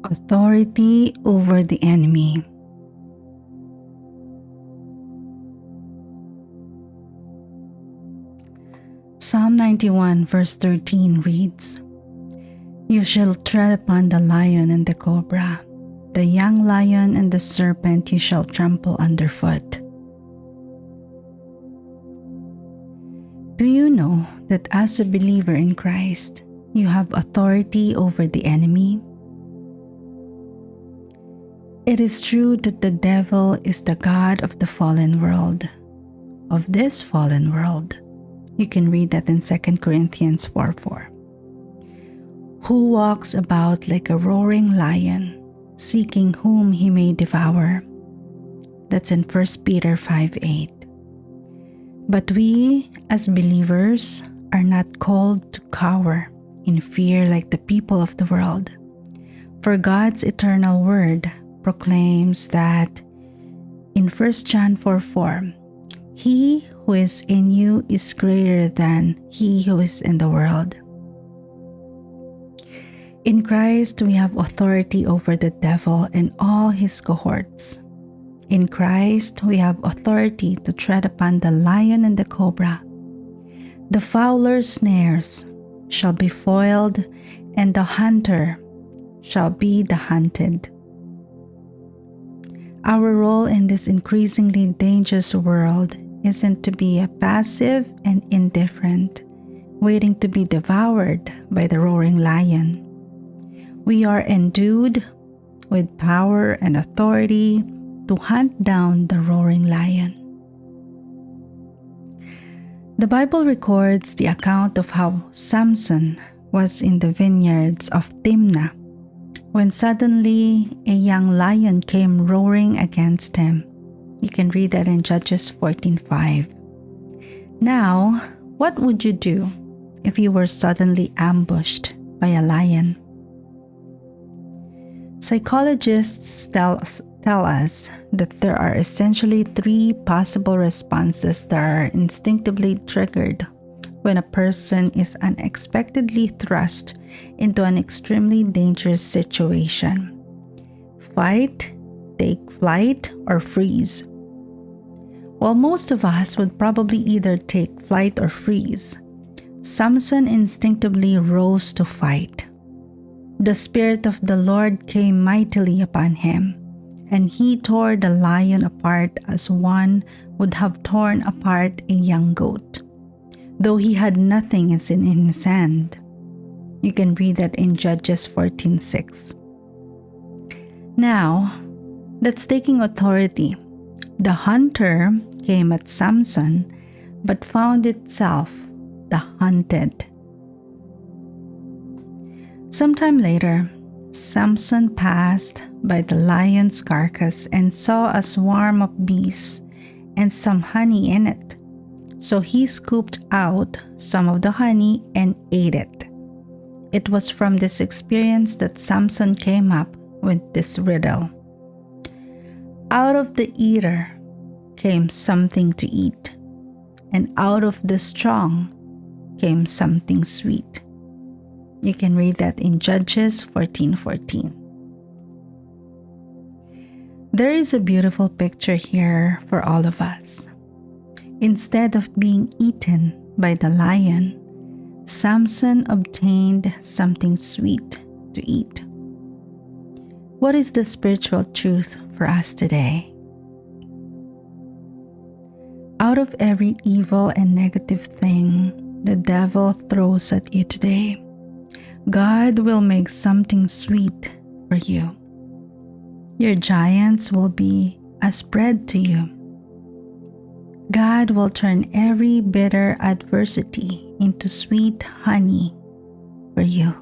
Authority over the enemy. Psalm 91 verse 13 reads, "You shall tread upon the lion and the cobra, the young lion and the serpent you shall trample underfoot." Do you know that as a believer in Christ, you have authority over the enemy? It is true that the devil is the god of the fallen world, of this fallen world. You can read that in 2 Corinthians 4:4. Who walks about like a roaring lion, seeking whom he may devour. That's in 1 Peter 5:8. But we, as believers, are not called to cower in fear like the people of the world. For God's eternal word proclaims that in 1 John 4:4, "He who is in you is greater than he who is in the world." In Christ, we have authority over the devil and all his cohorts. In Christ, we have authority to tread upon the lion and the cobra. The fowler's snares shall be foiled, and the hunter shall be the hunted. Our role in this increasingly dangerous world isn't to be a passive and indifferent, waiting to be devoured by the roaring lion. We are endued with power and authority to hunt down the roaring lion. The Bible records the account of how Samson was in the vineyards of Timnah when suddenly a young lion came roaring against him. You can read that in Judges 14:5. Now, what would you do if you were suddenly ambushed by a lion? Psychologists tell us that there are essentially three possible responses that are instinctively triggered when a person is unexpectedly thrust into an extremely dangerous situation: fight, take flight, or freeze. While most of us would probably either take flight or freeze, Samson instinctively rose to fight. The Spirit of the Lord came mightily upon him, and he tore the lion apart as one would have torn apart a young goat, though he had nothing in his hand. You can read that in Judges 14:6. Now, that's taking authority. The hunter came at Samson, but found itself the hunted. Sometime later, Samson passed by the lion's carcass and saw a swarm of bees and some honey in it. So he scooped out some of the honey and ate it. It was from this experience that Samson came up with this riddle. Out of the eater came something to eat, and out of the strong came something sweet. You can read that in Judges 14:14. There is a beautiful picture here for all of us. Instead of being eaten by the lion, Samson obtained something sweet to eat. What is the spiritual truth for us today? Out of every evil and negative thing the devil throws at you today, God will make something sweet for you. Your giants will be as bread to you. God will turn every bitter adversity into sweet honey for you.